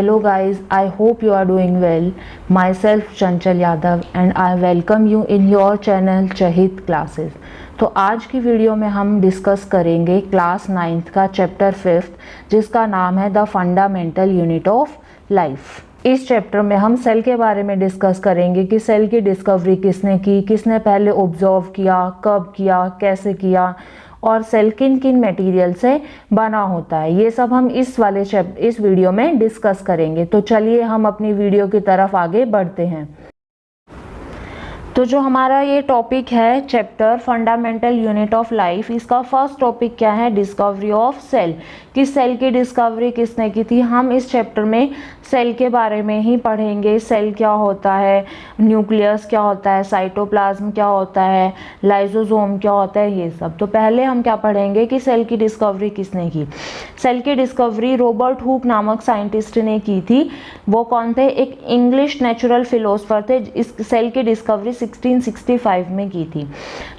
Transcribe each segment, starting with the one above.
Hello guys, I hope you are doing well. Myself Chanchal Yadav and I welcome you in your channel Chahit Classes. तो आज की video में हम discuss करेंगे class 9th का chapter 5th जिसका नाम है the fundamental unit of life. इस चैप्टर में हम सेल के बारे में डिस्कस करेंगे कि सेल की डिस्कवरी किसने की, किसने पहले ऑब्जर्व किया, कब किया, कैसे किया और सेल किन किन मटेरियल से बना होता है। ये सब हम इस वीडियो में डिस्कस करेंगे। तो चलिए हम अपनी वीडियो की तरफ आगे बढ़ते हैं। तो जो हमारा ये टॉपिक है chapter fundamental unit of life, इसका फर्स्ट टॉपिक क्या है? Discovery of cell. कि सेल की डिस्कवरी किसने की थी। हम इस चैप्टर में सेल के बारे में ही पढ़ेंगे। सेल क्या होता है, न्यूक्लियस क्या होता है, साइटोप्लाज्म क्या होता है, लाइसोसोम क्या होता है, ये सब। तो पहले हम क्या पढ़ेंगे कि सेल की डिस्कवरी किसने की। सेल की डिस्कवरी रॉबर्ट हुक नामक साइंटिस्ट ने की थी। वो कौन थे? एक इंग्लिश नेचुरल फिलोसफर थे। इस सेल की डिस्कवरी 1665 में की थी।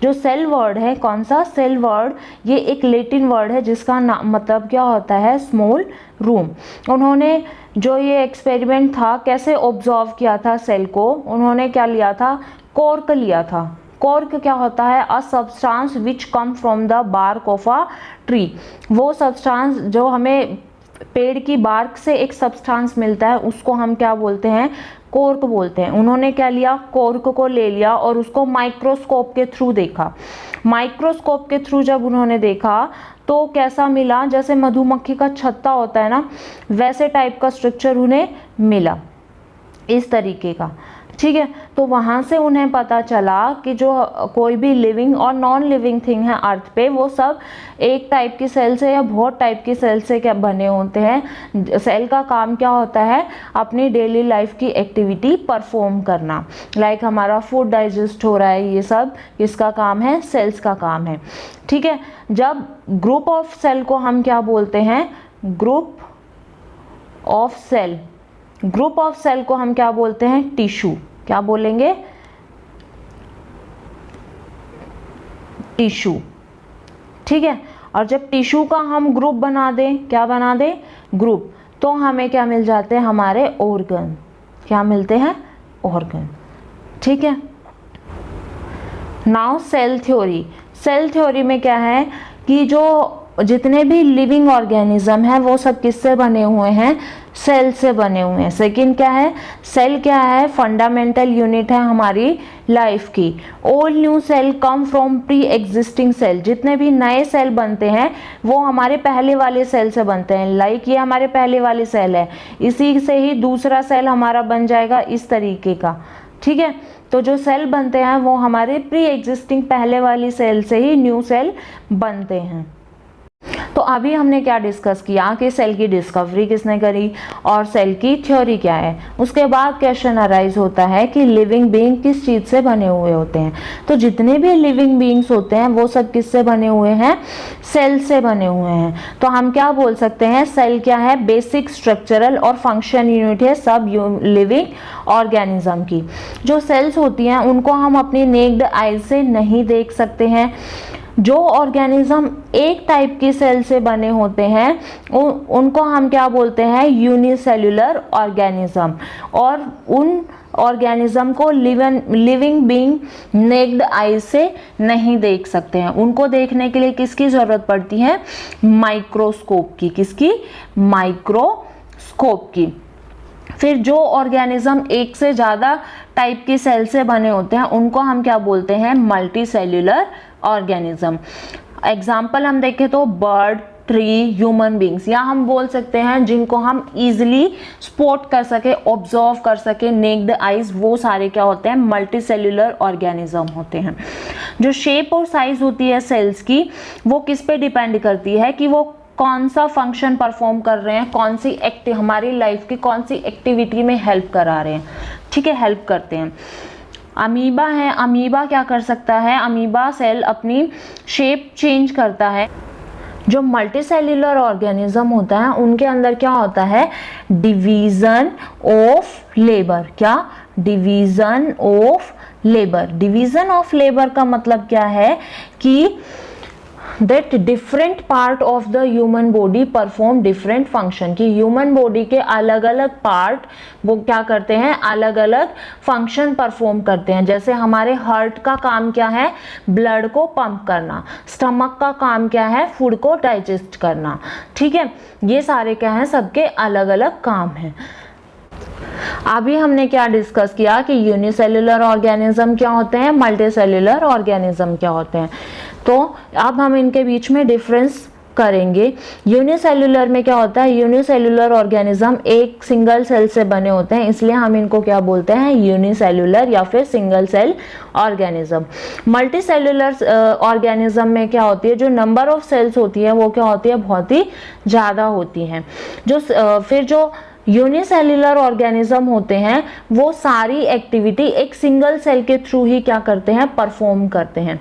जो सेल वर्ड है, कौन सा? सेल वर्ड ये एक लैटिन वर्ड है जिसका मतलब क्या होता है? Small room. उन्होंने जो ये एक्सपेरिमेंट था, कैसे ऑब्जर्व किया था सेल को, उन्होंने क्या लिया था? कॉर्क लिया था। कॉर्क क्या होता है? A substance which come from the bark of a tree. वो सब्सटेंस जो हमें पेड़ की बार्क से एक सब्सटेंस मिलता है उसको हम क्या बोलते हैं? कॉर्क बोलते हैं। उन्होंने क्या लिया? कॉर्क को ले लिया और उसको माइक्रोस्कोप के थ्रू देखा। माइक्रोस्कोप के थ्रू जब उन्होंने देखा तो कैसा मिला? जैसे मधुमक्खी का छत्ता होता है ना, वैसे टाइप का स्ट्रक्चर उन्हें मिला, इस तरीके का। ठीक है, तो वहाँ से उन्हें पता चला कि जो कोई भी लिविंग और नॉन लिविंग थिंग है अर्थ पे, वो सब एक टाइप की सेल से या बहुत टाइप की सेल से क्या बने होते हैं। सेल का काम क्या होता है? अपनी डेली लाइफ की एक्टिविटी परफॉर्म करना। लाइक हमारा फूड डाइजेस्ट हो रहा है, ये सब किसका काम है? सेल्स का काम है। ठीक है, जब ग्रुप ऑफ सेल को हम क्या बोलते हैं? Group of cell. Group of cell को हम क्या बोलते हैं? टिश्यू। क्या बोलेंगे? टिश्यू। ठीक है, और जब टिश्यू का हम ग्रुप बना दें, क्या बना दें? ग्रुप, तो हमें क्या मिल जाते हैं? हमारे ऑर्गन। क्या मिलते हैं? ऑर्गन। ठीक है, now cell theory. Cell theory में क्या है कि जो जितने भी लिविंग ऑर्गेनिज्म है वो सब किससे बने हुए हैं? सेल से बने हुए हैं। सेकंड क्या है? सेल क्या है? फंडामेंटल यूनिट है हमारी लाइफ की। All new cell come from pre existing cell. जितने भी नए सेल बनते हैं वो हमारे पहले वाले सेल से बनते हैं। लाइक ये हमारे पहले वाले सेल है, इसी से ही दूसरा सेल हमारा बन जाएगा, इस तरीके का। ठीक है, तो जो सेल बनते हैं वो हमारे प्री एग्जिस्टिंग पहले वाली सेल से ही न्यू सेल बनते हैं। तो अभी हमने क्या डिस्कस किया कि सेल की डिस्कवरी किसने करी और सेल की थ्योरी क्या है। उसके बाद क्वेश्चन अराइज होता है कि लिविंग बीइंग किस चीज़ से बने हुए होते हैं। तो जितने भी लिविंग बीइंग्स होते हैं वो सब किससे बने हुए हैं? सेल से बने हुए हैं। तो हम क्या बोल सकते हैं? सेल क्या है? बेसिक स्ट्रक्चरल और फंक्शन यूनिट है सब लिविंग ऑर्गेनिज्म की। जो सेल्स होती हैं उनको हम अपनी नेक्ड आईज से नहीं देख सकते हैं। जो ऑर्गेनिज्म एक टाइप की सेल से बने होते हैं उनको हम क्या बोलते हैं? Unicellular organism. और उन ऑर्गेनिज्म को लिविंग बीइंग नेक्ड आई से नहीं देख सकते हैं। उनको देखने के लिए किसकी जरूरत पड़ती है? माइक्रोस्कोप की। किसकी? माइक्रोस्कोप की। फिर जो ऑर्गेनिज्म एक से ज़्यादा टाइप की सेल से बने होते हैं उनको हम क्या बोलते हैं? Multi cellular organism. एग्जाम्पल हम देखें तो बर्ड, ट्री, ह्यूमन बींग्स, या हम बोल सकते हैं जिनको हम इजीली स्पॉट कर सके, ऑब्जर्व कर सके नेक्ड आइज, वो सारे क्या होते हैं? मल्टी सेल्यूलर ऑर्गेनिज्म होते हैं। जो शेप और साइज होती है सेल्स की वो किस पे डिपेंड करती है कि वो कौन सा फंक्शन परफॉर्म कर रहे हैं, कौन सी हमारी लाइफ की कौन सी एक्टिविटी में हेल्प करा रहे हैं। ठीक है, हेल्प करते हैं। अमीबा है, अमीबा क्या कर सकता है? अमीबा सेल अपनी शेप चेंज करता है। जो मल्टी सेल्यूलर ऑर्गेनिज्म होता है उनके अंदर क्या होता है? Division of labour. क्या? Division of labour. Division of labour का मतलब क्या है कि that different part of the human body perform different function, कि ह्यूमन बॉडी के अलग अलग पार्ट वो क्या करते हैं, अलग अलग फंक्शन परफॉर्म करते हैं। जैसे हमारे हार्ट का काम क्या है, ब्लड को पंप करना, स्टमक का काम क्या है, फूड को डाइजेस्ट करना। ठीक है, ये सारे क्या हैं, सबके अलग अलग काम हैं। अभी हमने क्या डिस्कस किया कि यूनिसेल्युलर ऑर्गेनिज्म क्या होते हैं, मल्टीसेल्युलर ऑर्गेनिज्म क्या होते हैं। तो अब हम इनके बीच में डिफरेंस करेंगे। यूनिसेल्युलर में क्या होता है, यूनिसेल्युलर ऑर्गेनिज्म एक सिंगल सेल से बने होते हैं, इसलिए हम इनको क्या बोलते हैं, यूनिसेल्युलर या फिर single cell organism. Multicellular organism में क्या होती है, जो नंबर ऑफ सेल्स होती है वो क्या होती है, बहुत ही ज़्यादा होती हैं। फिर जो यूनिसेल्युलर ऑर्गेनिज्म होते हैं वो सारी एक्टिविटी एक सिंगल सेल के थ्रू ही क्या करते हैं, परफॉर्म करते हैं।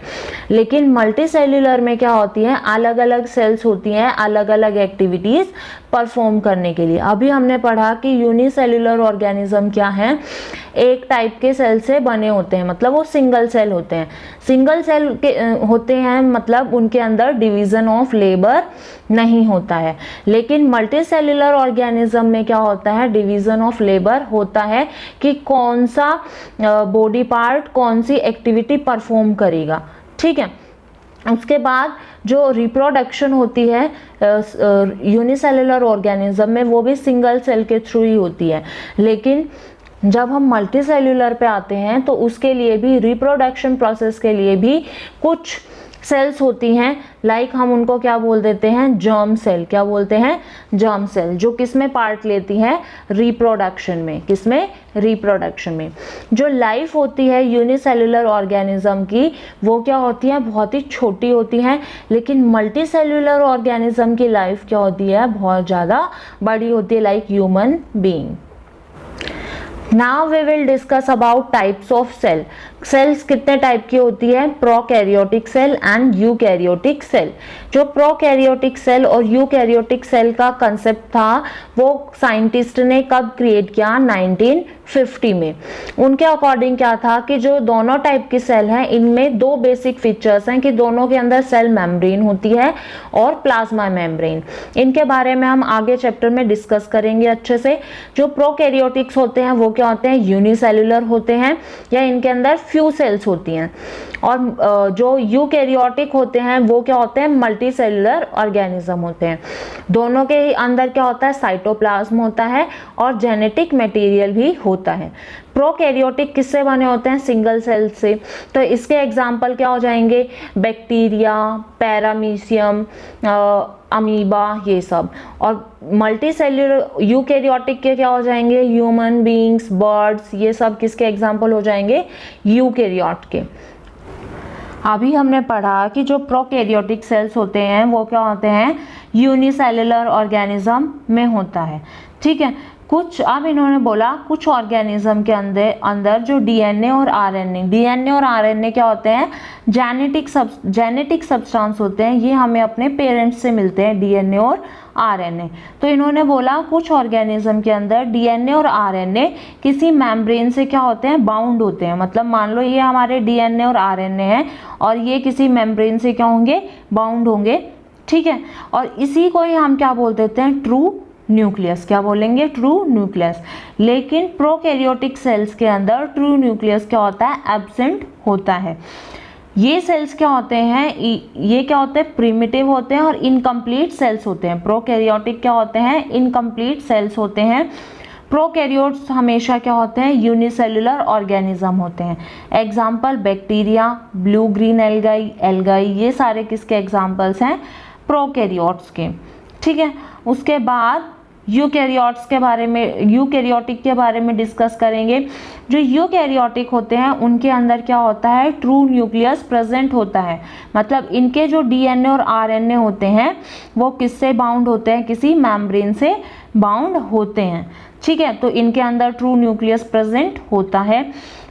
लेकिन मल्टीसेल्युलर में क्या होती है, अलग अलग सेल्स होती हैं अलग अलग एक्टिविटीज परफॉर्म करने के लिए। अभी हमने पढ़ा कि यूनिसेल्युलर ऑर्गेनिज्म क्या है, एक टाइप के सेल से बने होते हैं, मतलब वो सिंगल सेल होते हैं। सिंगल सेल के होते हैं मतलब उनके अंदर डिवीजन ऑफ लेबर नहीं होता है। लेकिन मल्टीसेल्युलर ऑर्गेनिज्म में क्या होता है, डिवीजन ऑफ लेबर होता है कि कौन सा बॉडी पार्ट कौन सी एक्टिविटी परफॉर्म करेगा। ठीक है, उसके बाद जो रिप्रोडक्शन होती है यूनिसेल्युलर ऑर्गेनिज्म में वो भी सिंगल सेल के थ्रू ही होती है। लेकिन जब हम मल्टीसेल्युलर पे आते हैं तो उसके लिए भी, रिप्रोडक्शन प्रोसेस के लिए भी कुछ सेल्स होती हैं, लाइक हम उनको क्या बोल देते हैं, जर्म सेल। क्या बोलते हैं, जर्म सेल, जो किसमें पार्ट लेती हैं, रिप्रोडक्शन में। किसमें, रिप्रोडक्शन में। जो लाइफ होती है यूनिसेल्युलर ऑर्गेनिज्म की वो क्या होती है, बहुत ही छोटी होती है। लेकिन मल्टीसेल्युलर ऑर्गेनिज्म की लाइफ क्या होती है, बहुत ज़्यादा बड़ी होती है, like human being. Now we will discuss about types of cell. Cells कितने टाइप की होती है, prokaryotic cell and eukaryotic cell. जो प्रोकैरियोटिक सेल और यूकैरियोटिक सेल का कंसेप्ट था वो साइंटिस्ट ने कब क्रिएट किया, 1950 में। उनके अकॉर्डिंग क्या था कि जो दोनों टाइप की सेल हैं इनमें दो बेसिक फीचर्स हैं कि दोनों के अंदर सेल मेम्ब्रेन होती है और प्लाज्मा मेम्ब्रेन। इनके बारे में हम आगे चैप्टर में डिस्कस करेंगे अच्छे से। जो प्रोकैरियोटिक्स होते हैं वो क्या होते हैं, यूनिसेल्युलर होते हैं या इनके अंदर फ्यू सेल्स होती हैं। और जो यूकैरियोटिक होते हैं वो क्या होते हैं, मल्टीसेल्युलर ऑर्गेनिज्म होते हैं। दोनों के अंदर क्या होता है, साइटोप्लाज्म होता है और जेनेटिक मटेरियल भी होता है। प्रोकैरियोटिक किससे बने होते हैं, सिंगल सेल से। तो इसके एग्जाम्पल क्या हो जाएंगे, बैक्टीरिया, पैरामीशियम, अमीबा, ये सब। और मल्टीसेल्युलर यूकैरियोटिक के क्या हो जाएंगे, ह्यूमन बीइंग्स, बर्ड्स, ये सब किसके एग्जाम्पल हो जाएंगे, यूकैरियोट के। अभी हमने पढ़ा कि जो प्रोकैरियोटिक सेल्स होते हैं वो क्या होते हैं, यूनिसेल्युलर ऑर्गेनिज्म में होता है। ठीक है, कुछ अब इन्होंने बोला कुछ ऑर्गेनिज्म के अंदर जो डीएनए और आरएनए क्या होते हैं, जेनेटिक सब्सटेंस होते हैं। ये हमें अपने पेरेंट्स से मिलते हैं, डीएनए और आरएनए। तो इन्होंने बोला कुछ ऑर्गेनिज्म के अंदर डीएनए और आरएनए किसी मेम्ब्रेन से क्या होते हैं, बाउंड होते हैं। मतलब मान लो ये हमारे डीएनए और आरएनए हैं और ये किसी मेम्ब्रेन से क्या होंगे, बाउंड होंगे। ठीक है, और इसी को ही हम क्या बोल देते हैं, ट्रू न्यूक्लियस। क्या बोलेंगे, ट्रू न्यूक्लियस। लेकिन प्रोकैरियोटिक सेल्स के अंदर ट्रू न्यूक्लियस क्या होता है, एब्सेंट होता है। ये सेल्स क्या होते हैं, ये क्या होते हैं, प्रिमिटिव होते हैं और इनकम्प्लीट सेल्स होते हैं। प्रोकैरियोटिक क्या होते हैं, इनकम्प्लीट सेल्स होते हैं। प्रोकैरियोट्स हमेशा क्या होते हैं, यूनिसेल्युलर ऑर्गेनिज्म होते हैं। Example bacteria, blue green algae, ये सारे किसके एग्जाम्पल्स हैं, प्रोकैरियोट्स के। ठीक है, उसके बाद यूकैरियोट्स के बारे में, यूकैरियोटिक के बारे में डिस्कस करेंगे। जो यूकैरियोटिक होते हैं उनके अंदर क्या होता है, ट्रू न्यूक्लियस प्रेजेंट होता है। मतलब इनके जो डीएनए और आरएनए होते हैं वो किससे बाउंड होते हैं, किसी मेम्ब्रेन से बाउंड होते हैं। ठीक है, तो इनके अंदर ट्रू न्यूक्लियस प्रेजेंट होता है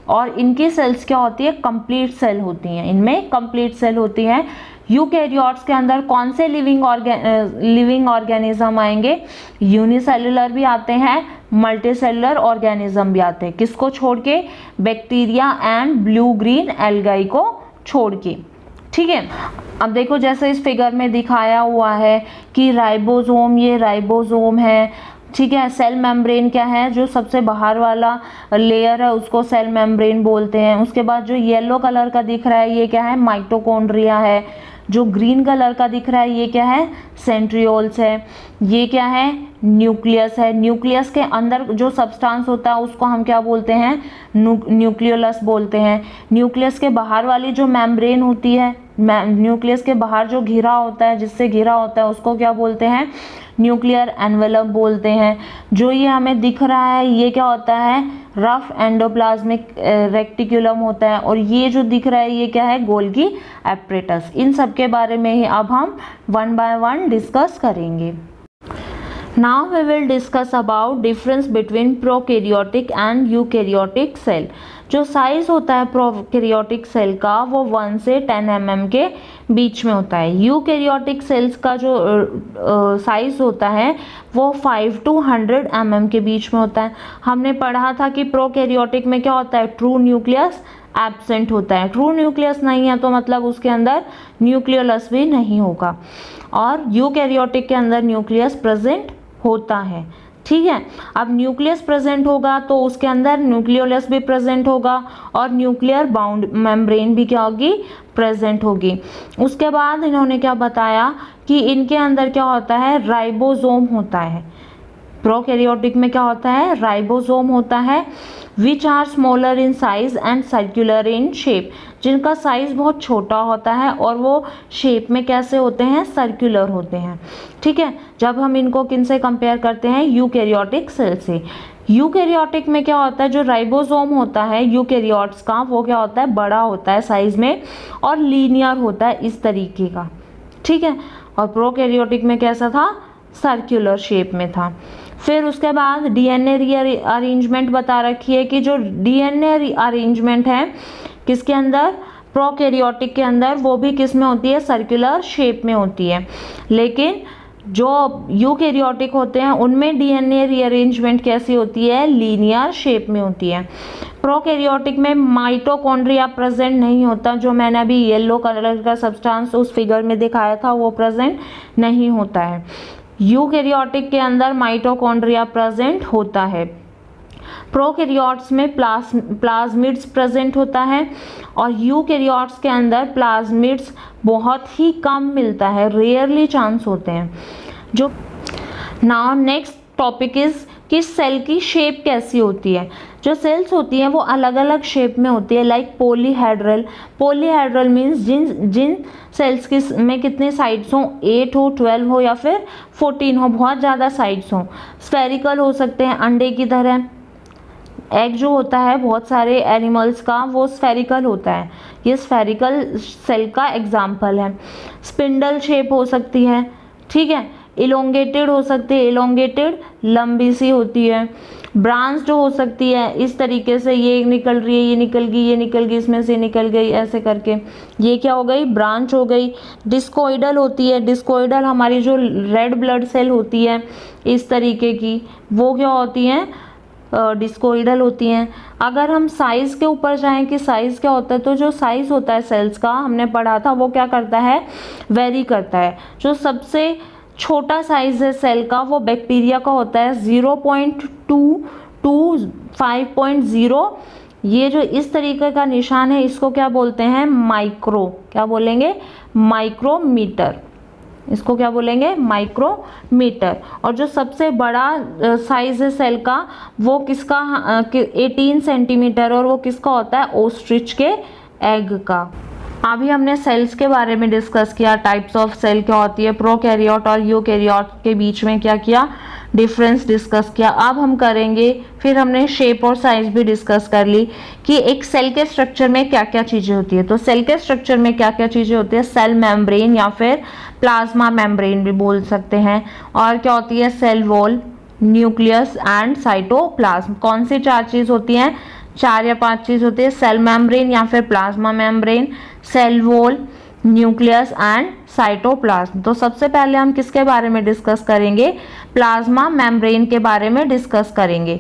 और इनकी सेल्स क्या होती है, कंप्लीट सेल होती हैं। इनमें कंप्लीट सेल होती हैं। यूकैरियोट्स के अंदर कौन से लिविंग ऑर्गेनिज्म आएंगे, यूनिसेल्युलर भी आते हैं, मल्टीसेल्युलर ऑर्गेनिज्म भी आते हैं। किसको छोड़ के, bacteria and blue green algae को छोड़ के। ठीक है। अब देखो जैसे इस फिगर में दिखाया हुआ है कि राइबोसोम, ये राइबोसोम है, ठीक है। सेल मेम्ब्रेन क्या है, जो सबसे बाहर वाला लेयर है उसको सेल मेम्ब्रेन बोलते हैं। उसके बाद जो येलो कलर का दिख रहा है ये क्या है, माइटोकॉन्ड्रिया है। जो ग्रीन कलर का दिख रहा है ये क्या है, सेंट्रियोल्स है। ये क्या है, न्यूक्लियस है। न्यूक्लियस के अंदर जो सब्सटेंस होता है उसको हम क्या बोलते हैं, न्यूक्लियोलस बोलते हैं। न्यूक्लियस के बाहर वाली जो मेम्ब्रेन होती है, न्यूक्लियस के बाहर जो घिरा होता है, जिससे घिरा होता है उसको क्या बोलते हैं, न्यूक्लियर एनवेलप बोलते हैं। जो ये हमें दिख रहा है ये क्या होता है, रफ एंडोप्लाज्मिक रेक्टिकुलम होता है। और ये जो दिख रहा है ये क्या है, गोल्गी एपरेटस। इन सब के बारे में ही अब हम वन बाय वन डिस्कस करेंगे। Now we will discuss about difference between prokaryotic and eukaryotic cell। जो साइज होता है प्रोकैरियोटिक सेल का वो 1 से 10 mm के बीच में होता है। यूकैरियोटिक सेल्स का जो साइज होता है वो 5 to 100 mm के बीच में होता है। हमने पढ़ा था कि प्रोकैरियोटिक में क्या होता है, ट्रू न्यूक्लियस एब्सेंट होता है। ट्रू न्यूक्लियस नहीं है तो मतलब उसके अंदर न्यूक्लियोलस भी नहीं होगा। और यूकैरियोटिक के अंदर न्यूक्लियस प्रेजेंट होता है, ठीक है। अब न्यूक्लियस प्रेजेंट होगा तो उसके अंदर न्यूक्लियोलस भी प्रेजेंट होगा और न्यूक्लियर बाउंड मेम्ब्रेन भी क्या होगी, प्रेजेंट होगी। उसके बाद इन्होंने क्या बताया कि इनके अंदर क्या होता है, राइबोसोम होता है। प्रोकैरियोटिक में क्या होता है, राइबोसोम होता है। Which are smaller in size and circular in shape, जिनका साइज बहुत छोटा होता है और वो शेप में कैसे होते हैं, सर्कुलर होते हैं, ठीक है। जब हम इनको किन से कंपेयर करते हैं, यूकैरियोटिक सेल से। यूकैरियोटिक में क्या होता है, जो राइबोसोम होता है यूकैरियोट्स का वो क्या होता है, बड़ा होता है साइज में और लीनियर होता है इस तरीके का, ठीक है। और प्रोकैरियोटिक में कैसा था, सर्कुलर शेप में था। फिर उसके बाद डीएनए रीअरेंजमेंट बता रखी है कि जो डीएनए रीअरेंजमेंट है किसके अंदर, प्रोकैरियोटिक के अंदर, वो भी किस में होती है, सर्कुलर शेप में होती है। लेकिन जो यूकैरियोटिक होते हैं उनमें डीएनए रीअरेंजमेंट कैसी होती है, लीनियर शेप में होती है। प्रोकैरियोटिक में माइटोकॉन्ड्रिया प्रेजेंट नहीं होता, जो मैंने अभी येलो कलर का सब्सटेंस उस फिगर में दिखाया था वो प्रेजेंट नहीं होता है। यूकैरियोटिक के अंदर माइटोकॉन्ड्रिया प्रेजेंट होता है। प्रोकैरियोट्स में प्लाज्मिड्स प्रेजेंट होता है और यूकैरियोट्स के अंदर प्लाज्मिड्स बहुत ही कम मिलता है, रेयरली चांस होते हैं। जो नाउ नेक्स्ट टॉपिक इज कि सेल की शेप कैसी होती है। जो सेल्स होती हैं वो अलग अलग शेप में होती है, लाइक पॉलीहेड्रल। पॉलीहेड्रल मीन्स जिन सेल्स की में कितने साइड्स हों, 8 हो, 12 हो या फिर 14 हो, बहुत ज़्यादा साइड्स हों। स्फेरिकल हो सकते हैं अंडे की तरह। एग जो होता है बहुत सारे एनिमल्स का वो स्फेरिकल होता है, ये स्फेरिकल सेल का एग्जाम्पल है। स्पिंडल शेप हो सकती है, ठीक है। इलोंगेटेड हो सकती है, इलोंगेटेड लंबी सी होती है। ब्रांच जो हो सकती है इस तरीके से, ये निकल रही है, ये निकल गई, ये निकल गई, इसमें से निकल गई, ऐसे करके ये क्या हो गई, ब्रांच हो गई। डिस्कोइडल होती है, डिस्कोइडल हमारी जो रेड ब्लड सेल होती है इस तरीके की, वो क्या होती हैं, डिस्कोइडल होती हैं। अगर हम साइज़ के ऊपर जाएं कि साइज़ क्या होता है, तो जो साइज़ होता है सेल्स का हमने पढ़ा था वो क्या करता है, वेरी करता है। जो सबसे छोटा साइज़ है सेल का वो बैक्टीरिया का होता है 0.2 to 5.0। ये जो इस तरीके का निशान है इसको क्या बोलते हैं, माइक्रो, क्या बोलेंगे, माइक्रोमीटर। इसको क्या बोलेंगे, माइक्रोमीटर। और जो सबसे बड़ा साइज है सेल का वो किसका, 18 सेंटीमीटर, और वो किसका होता है, ओस्ट्रिच के एग का। अभी हमने सेल्स के बारे में डिस्कस किया, टाइप्स ऑफ सेल क्या होती है, प्रोकैरियोट और यूकैरियोट के बीच में क्या किया, डिफरेंस डिस्कस किया। अब हम करेंगे, फिर हमने शेप और साइज भी डिस्कस कर ली कि एक सेल के स्ट्रक्चर में क्या क्या चीज़ें होती है। तो सेल के स्ट्रक्चर में क्या क्या चीज़ें होती है, सेल मेम्ब्रेन या फिर प्लाज्मा मेम्ब्रेन भी बोल सकते हैं। और क्या होती है, cell wall, nucleus and cytoplasm. कौन सी 4 चीज़ होती हैं, 4 या 5 चीज़ होती है, सेल मेम्ब्रेन या फिर plasma membrane, cell wall, nucleus and cytoplasm. तो सबसे पहले हम किसके बारे में डिस्कस करेंगे, प्लाज्मा मेम्ब्रेन के बारे में डिस्कस करेंगे।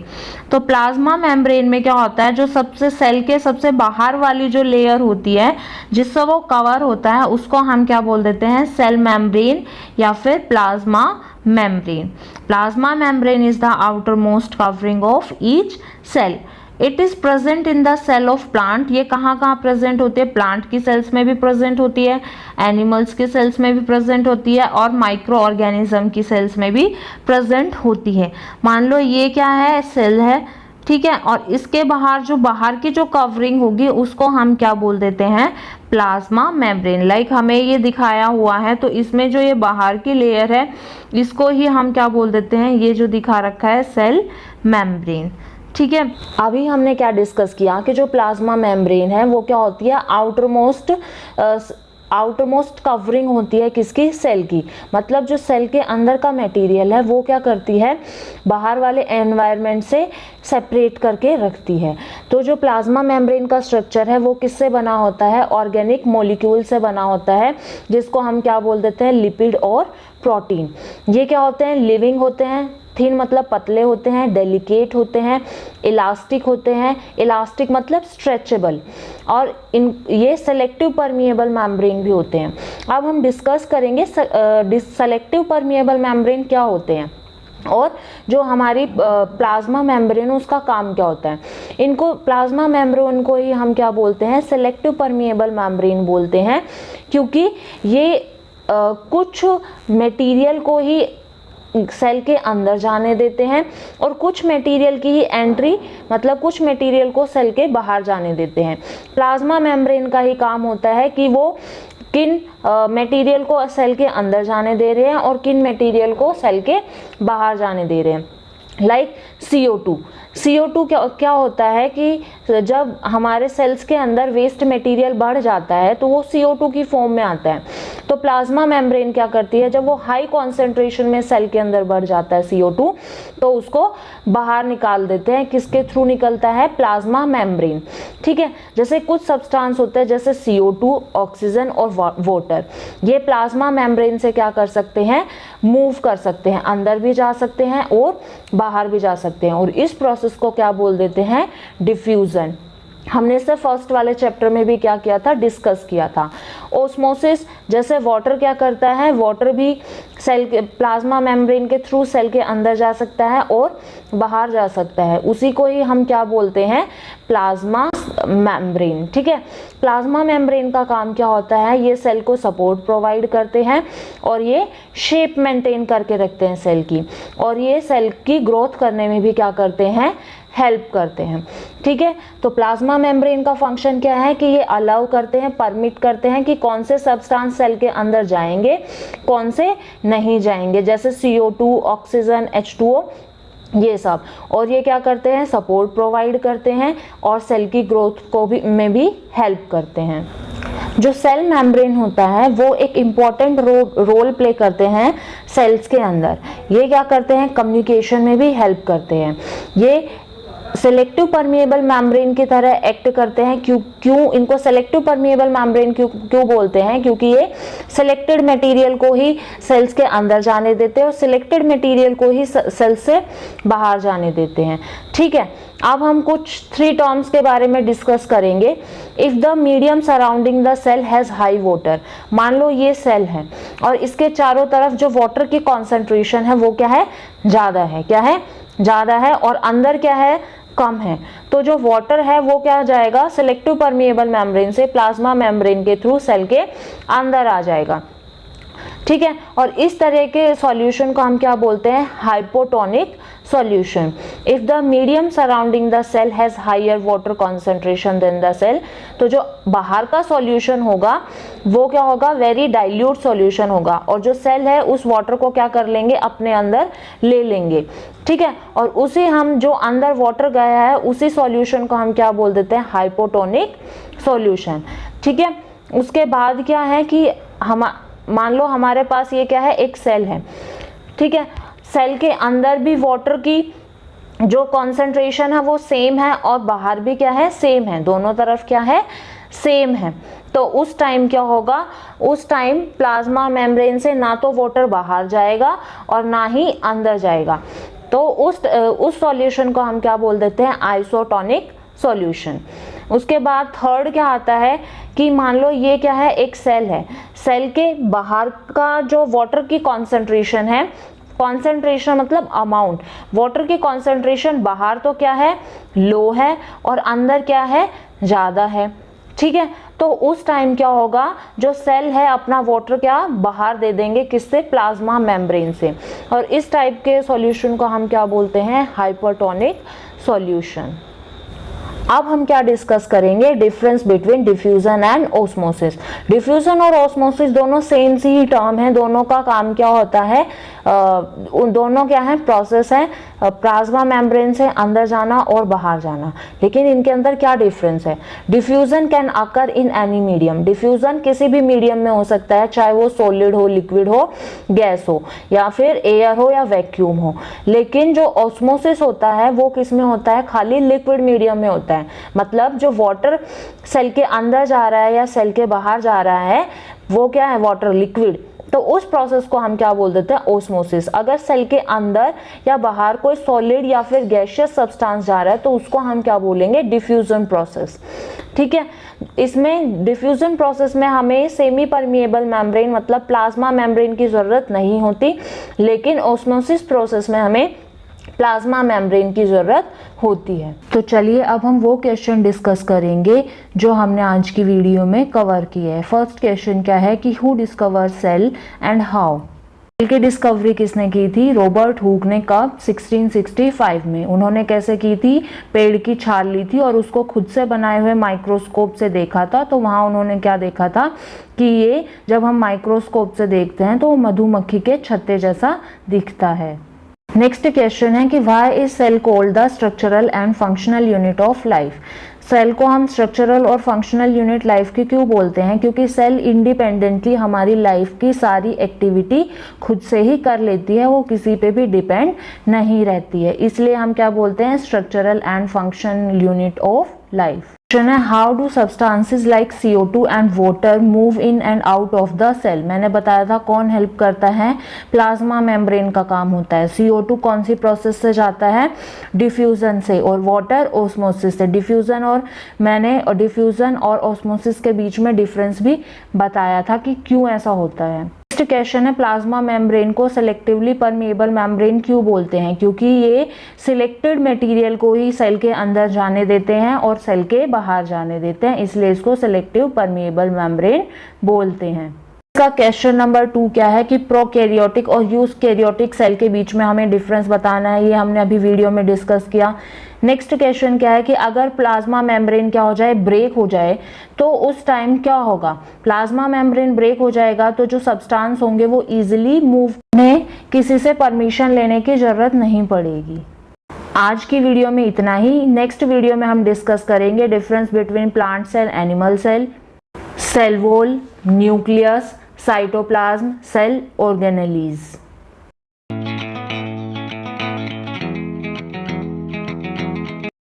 तो प्लाज्मा मेम्ब्रेन में क्या होता है, जो सबसे सेल के सबसे बाहर वाली जो लेयर होती है जिससे वो कवर होता है उसको हम क्या बोल देते हैं, सेल मेम्ब्रेन या फिर plasma membrane. Plasma membrane is the outer most covering of each cell. It is present in the cell of plant. ये कहाँ कहाँ प्रेजेंट होती है, प्लांट की सेल्स में भी प्रेजेंट होती है, एनिमल्स की सेल्स में भी प्रेजेंट होती है और माइक्रो ऑर्गेनिज्म की सेल्स में भी प्रेजेंट होती है। मान लो ये क्या है, सेल है, ठीक है, और इसके बाहर जो बाहर की जो कवरिंग होगी उसको हम क्या बोल देते हैं, प्लाज्मा मेम्ब्रेन। लाइक हमें ये दिखाया हुआ है, तो इसमें जो ये बाहर की लेयर है इसको ही हम क्या बोल देते हैं, ये जो दिखा रखा है सेल मेम्ब्रेन। ठीक है, अभी हमने क्या डिस्कस किया कि जो प्लाज्मा मेम्ब्रेन है वो क्या होती है, आउटरमोस्ट कवरिंग होती है किसकी, सेल की। मतलब जो सेल के अंदर का मटेरियल है वो क्या करती है, बाहर वाले एनवायरनमेंट से सेपरेट करके रखती है। तो जो प्लाज्मा मेम्ब्रेन का स्ट्रक्चर है वो किससे बना होता है, ऑर्गेनिक मॉलिक्यूल से बना होता है, जिसको हम क्या बोल देते हैं, लिपिड और प्रोटीन। ये क्या होते हैं, लिविंग होते हैं, थिन मतलब पतले होते हैं, डेलिकेट होते हैं, इलास्टिक होते हैं, इलास्टिक मतलब स्ट्रेचेबल, और ये सेलेक्टिव परमिएबल मेम्ब्रेन भी होते हैं। अब हम डिस्कस करेंगे सेलेक्टिव परमिएबल मेम्ब्रेन क्या होते हैं और जो हमारी प्लाज्मा मेम्ब्रेन उसका काम क्या होता है। इनको प्लाज्मा मेम्ब्रेन को ही हम क्या बोलते हैं, सेलेक्टिव परमिएबल मेम्ब्रेन बोलते हैं, क्योंकि ये कुछ मटेरियल को ही सेल के अंदर जाने देते हैं और कुछ मटेरियल की ही एंट्री, मतलब कुछ मटेरियल को सेल के बाहर जाने देते हैं। प्लाज्मा मेम्ब्रेन का ही काम होता है कि वो किन मटेरियल को सेल के अंदर जाने दे रहे हैं और किन मटेरियल को सेल के बाहर जाने दे रहे हैं। लाइक CO2 क्या होता है कि जब हमारे सेल्स के अंदर वेस्ट मटेरियल बढ़ जाता है तो वो CO2 की फॉर्म में आता है। तो प्लाज्मा मेम्ब्रेन क्या करती है, जब वो हाई कॉन्सेंट्रेशन में सेल के अंदर बढ़ जाता है CO2, तो उसको बाहर निकाल देते हैं। किसके थ्रू निकलता है, प्लाज्मा मेम्ब्रेन। ठीक है, जैसे कुछ सब्सटेंस होते हैं जैसे CO2, ऑक्सीजन और वाटर, ये प्लाज्मा मेम्ब्रेन से क्या कर सकते हैं, मूव कर सकते हैं, अंदर भी जा सकते हैं और बाहर भी जा सकते हैं, और इस प्रोसेस को क्या बोल देते हैं, डिफ्यूजन। हमने इससे फर्स्ट वाले चैप्टर में भी क्या किया था, डिस्कस किया था। ओस्मोसिस, जैसे वाटर क्या करता है, वाटर भी सेल के प्लाज्मा मेम्ब्रेन के थ्रू सेल के अंदर जा सकता है और बाहर जा सकता है, उसी को ही हम क्या बोलते हैं, प्लाज्मा मेम्ब्रेन। ठीक है, प्लाज्मा मेम्ब्रेन का काम क्या होता है, ये सेल को सपोर्ट प्रोवाइड करते हैं और ये शेप मेंटेन करके रखते हैं सेल की, और ये सेल की ग्रोथ करने में भी क्या करते हैं, हेल्प करते हैं। ठीक है, तो प्लाज्मा मेम्ब्रेन का फंक्शन क्या है कि ये अलाउ करते हैं, परमिट करते हैं कि कौन से सब्सटेंस सेल के अंदर जाएंगे, कौन से नहीं जाएंगे, जैसे CO2, ऑक्सीजन, H2O, ये सब। और ये क्या करते हैं, सपोर्ट प्रोवाइड करते हैं और सेल की ग्रोथ को भी हेल्प करते हैं। जो सेल मेम्ब्रेन होता है वो एक इम्पॉर्टेंट रोल प्ले करते हैं सेल्स के अंदर। ये क्या करते हैं, कम्युनिकेशन में भी हेल्प करते हैं। ये सेलेक्टिव परमिएबल मेम्ब्रेन की तरह एक्ट करते हैं। क्यों इनको सेलेक्टिव परमिएबल मेम्ब्रेन क्यों बोलते हैं, क्योंकि ये सिलेक्टेड मटेरियल को ही सेल्स के अंदर जाने देते हैं और सिलेक्टेड मटेरियल को ही सेल्स से बाहर जाने देते हैं। ठीक है, अब हम कुछ 3 टर्म्स के बारे में डिस्कस करेंगे। If the medium surrounding the cell has high water, मान लो ये सेल है और इसके चारों तरफ जो वाटर की कॉन्सेंट्रेशन है वो क्या है, ज़्यादा है, क्या है, ज़्यादा है, और अंदर क्या है, कम है, तो जो वाटर है वो क्या जाएगा, सिलेक्टिव परमिएबल मेम्ब्रेन से प्लाज्मा मेम्ब्रेन के थ्रू सेल के अंदर आ जाएगा। ठीक है, और इस तरह के सॉल्यूशन को हम क्या बोलते हैं, hypotonic solution. If the medium surrounding the cell has higher water concentration then the cell, तो जो बाहर का सॉल्यूशन होगा वो क्या होगा, वेरी डाइल्यूट सॉल्यूशन होगा, और जो सेल है उस वाटर को क्या कर लेंगे, अपने अंदर ले लेंगे। ठीक है, और उसे हम जो अंदर वाटर गया है उसी सॉल्यूशन को हम क्या बोल देते हैं, हाइपोटोनिक सॉल्यूशन। ठीक है, उसके बाद क्या है कि हम मान लो हमारे पास ये क्या है, एक सेल है। ठीक है, सेल के अंदर भी वाटर की जो कॉन्सेंट्रेशन है वो सेम है और बाहर भी क्या है, सेम है, दोनों तरफ क्या है, सेम है, तो उस टाइम क्या होगा, उस टाइम प्लाज्मा मेम्ब्रेन से ना तो वाटर बाहर जाएगा और ना ही अंदर जाएगा। तो उस सॉल्यूशन को हम क्या बोल देते हैं, आइसोटोनिक सॉल्यूशन। उसके बाद थर्ड क्या आता है कि मान लो ये क्या है, एक सेल है, सेल के बाहर का जो वाटर की कॉन्सेंट्रेशन है, कॉन्सेंट्रेशन मतलब अमाउंट, वाटर की कॉन्सेंट्रेशन बाहर तो क्या है, लो है, और अंदर क्या है, ज़्यादा है। ठीक है, तो उस टाइम क्या होगा, जो सेल है अपना वाटर क्या बाहर दे देंगे, किससे, प्लाज्मा मेम्ब्रेन से, और इस टाइप के सॉल्यूशन को हम क्या बोलते हैं, हाइपरटोनिक सॉल्यूशन। अब हम क्या डिस्कस करेंगे, difference between diffusion and osmosis. Diffusion और ओस्मोसिस दोनों सेम सी ही टर्म है, दोनों का काम क्या होता है, दोनों क्या है, प्रोसेस है, प्लाज्मा मेम्ब्रेन से अंदर जाना और बाहर जाना। लेकिन इनके अंदर क्या डिफरेंस है, diffusion can occur in any medium, diffusion किसी भी मीडियम में हो सकता है, चाहे वो सॉलिड हो, लिक्विड हो, गैस हो, या फिर एयर हो या वैक्यूम हो। लेकिन जो ऑस्मोसिस होता है वो किस में होता है, खाली लिक्विड मीडियम में होता है। मतलब जो वाटर सेल के अंदर जा रहा है या सेल के बाहर जा रहा है वो क्या है, वाटर लिक्विड, तो उस प्रोसेस को हम क्या बोल देते हैं, ओस्मोसिस। अगर सेल के अंदर या बाहर कोई सॉलिड या फिर गैसियस सब्सटेंस जा रहा है तो उसको हम क्या बोलेंगे, डिफ्यूजन प्रोसेस। ठीक है, इसमें डिफ्यूजन प्रोसेस में हमें सेमी परमिएबल मेम्ब्रेन मतलब प्लाज्मा मेम्ब्रेन की जरूरत नहीं होती, लेकिन ओस्मोसिस प्रोसेस में हमें प्लाज्मा मेम्ब्रेन की जरूरत होती है। तो चलिए अब हम वो क्वेश्चन डिस्कस करेंगे जो हमने आज की वीडियो में कवर किए हैं। फर्स्ट क्वेश्चन क्या है कि who discover cell and how. Cell की डिस्कवरी किसने की थी, रॉबर्ट हुक ने, कब, 1665 में। उन्होंने कैसे की थी, पेड़ की छाल ली थी और उसको खुद से बनाए हुए माइक्रोस्कोप से देखा था। तो वहां उन्होंने क्या देखा था कि ये जब हम माइक्रोस्कोप से देखते हैं तो वो मधुमक्खी के छत्ते जैसा दिखता है। नेक्स्ट क्वेश्चन है कि why is cell called the structural and functional unit of life. Cell को हम स्ट्रक्चरल और फंक्शनल यूनिट लाइफ की क्यों बोलते हैं, क्योंकि सेल इंडिपेंडेंटली हमारी लाइफ की सारी एक्टिविटी खुद से ही कर लेती है, वो किसी पे भी डिपेंड नहीं रहती है, इसलिए हम क्या बोलते हैं, structural and functional unit of life. Question है how do substances like CO2 and water move in and out of the cell. मैंने बताया था कौन हेल्प करता है, प्लाज्मा मेम्ब्रेन का काम होता है। CO2 कौन सी प्रोसेस से जाता है, डिफ्यूजन से, और वाटर ओस्मोसिस से। डिफ्यूजन और ओस्मोसिस के बीच में डिफरेंस भी बताया था कि क्यों ऐसा होता है। नेक्स्ट क्वेश्चन है प्लाज्मा मेम्ब्रेन को सेलेक्टिवली परमिएबल मेम्ब्रेन क्यों बोलते हैं, क्योंकि ये सिलेक्टेड मटेरियल को ही सेल के अंदर जाने देते हैं और सेल के बाहर जाने देते हैं, इसलिए इसको सेलेक्टिव परमिएबल मेम्ब्रेन बोलते हैं। इसका क्वेश्चन नंबर 2 क्या है कि प्रोकैरियोटिक और यूकैरियोटिक सेल के बीच में हमें डिफरेंस बताना है, ये हमने अभी वीडियो में डिस्कस किया। नेक्स्ट क्वेश्चन क्या है कि अगर प्लाज्मा मेम्ब्रेन क्या हो जाए, ब्रेक हो जाए, तो उस टाइम क्या होगा, प्लाज्मा मेम्ब्रेन ब्रेक हो जाएगा तो जो सब्सटेंस होंगे वो इजीली मूव में किसी से परमिशन लेने की जरूरत नहीं पड़ेगी। आज की वीडियो में इतना ही। नेक्स्ट वीडियो में हम डिस्कस करेंगे difference between plant cell, animal cell, cell wall, nucleus, cytoplasm, cell organelles.